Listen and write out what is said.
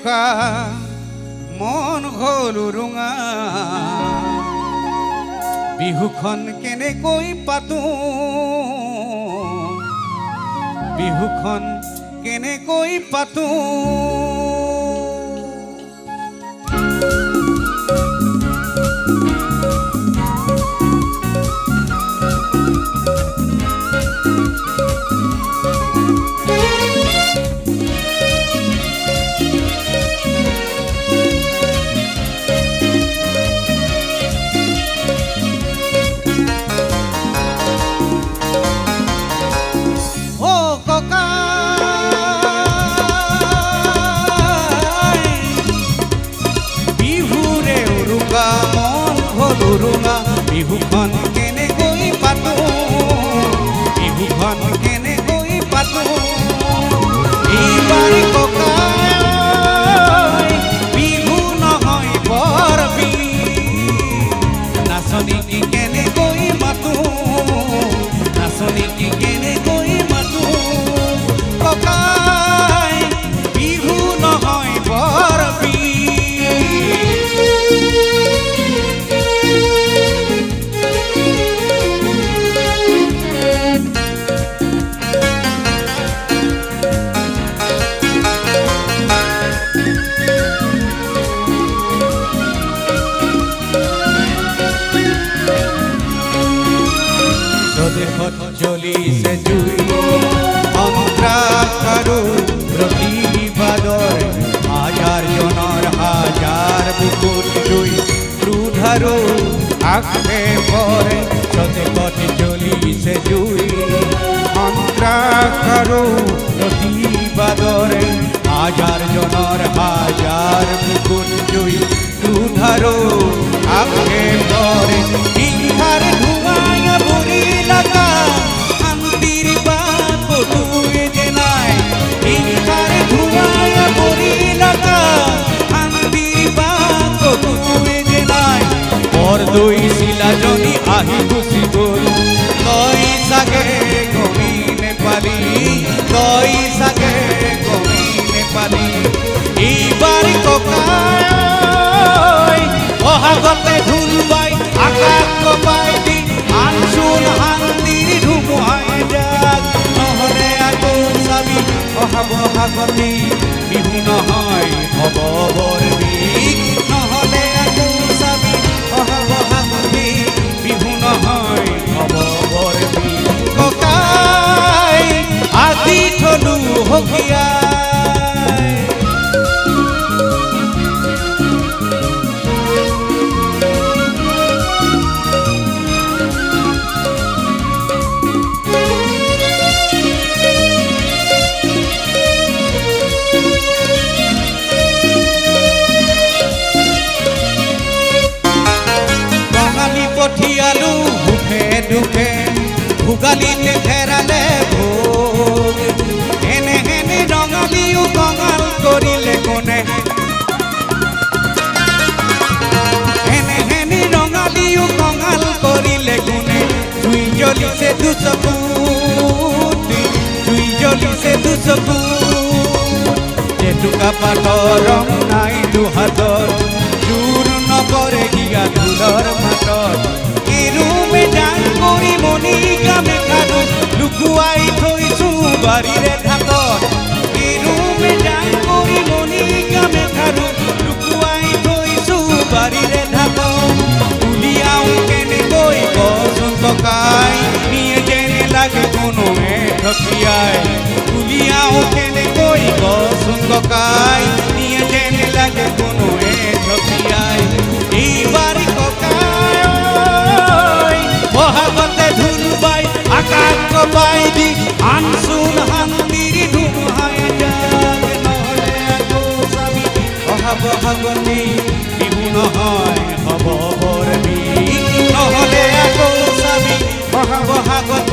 ককা মন হল রঙা বিহুখন কেনেকৈ পাতো বিহুখন কেনেকৈ পাতো বিহুখন কেনেকৈ পাতো বিহুখন কেনেকৈ পাতো এইবাৰ ককা বিহু নহয় বৰ নাচনীক কেনেকৈ মাতো নাচনীক কেনেকৈ মাতো ককা বিহু নহয় বৰ জ্বলিছে জুই অন্ধ্ৰাকাৰো প্ৰতিবাদৰ হাজাৰ জনৰ হাজাৰ বুকুত জুই ক্ৰোধাৰো আক্ষেপৰে সতেকত জ্বলিছে জুই অন্ধ্ৰাকাৰো প্ৰতিবাদৰে হাজাৰ জনৰ হাজাৰ বুকুত জুই ক্ৰোধাৰো আক্ষেপৰে হিংসাৰ ধোঁৱাই বুৰি লগা শান্তিৰ বাট কতোৱে যে নাই হিংসাৰ ধোঁৱাই বুৰি লগা শান্তিৰ বাট কতোৱে যে নাই বৰদৈ চিলাজনী আহি গুচি গ'ল তই চাগে গমি নেপালি তই চাগে গমি নেপালি এইবাৰ ককাই অহাগতে ঢোল বাই আকাশ কপাই দি আনচোন শান্তিৰ ধুমুহাই যাক নহ'লে আকৌ চাবি অহা বহাগতে বিহু নহয় হ'ব বৰ বিষ নহ'লে আকৌ চাবি অহা বহাগতে বিহু নহয় হ'ব বৰ বিষ ককাই আজি থলো হকিয়াই পঠিয়ালো সুখে দুখে ভোগালীতে ঘেৰালে ভোগ এনে এনে ৰঙালীও কঙাল কৰিলে কোনে এনে এনে ৰঙালীও কঙাল কৰিলে কোনে জুই জ্বলিছে দুচকুত জুই জ্বলিছে দুচকুত জেতুকা পাতৰ ৰং নাই দুহাতৰ জোৰ নকৰে গিয়া ফুলৰ মাতত এৰুমে ডাং কৰি মণিকা মেখাটো লুকুৱাই থৈছো বাৰীৰে ঢাকত এৰুমে ডাং কৰি মণিকা মেখাটো লুকুৱাই থৈছো বাৰীৰে ঢাকত উলিয়াও কেনেকৈ কচোন ককাই নিয়ে যেনে লাগে কোনোৱে ঠকিয়াই উলিয়াও কেনেকৈ কচোন ককাই নিয়ে যেনে লাগে কোনোৱে ঠকিয়াই এইবাৰ ককাই বহাগতে ঢোল বাই আকাশ কপাই দি আনচোন শান্তিৰ ধুমুহাই যাক নহ'লে আকৌ চাবি অহা বহাগতে বিহু নহয় হ'ব বৰ বিষ নহ'লে আকৌ চাবি অহা বহাগতে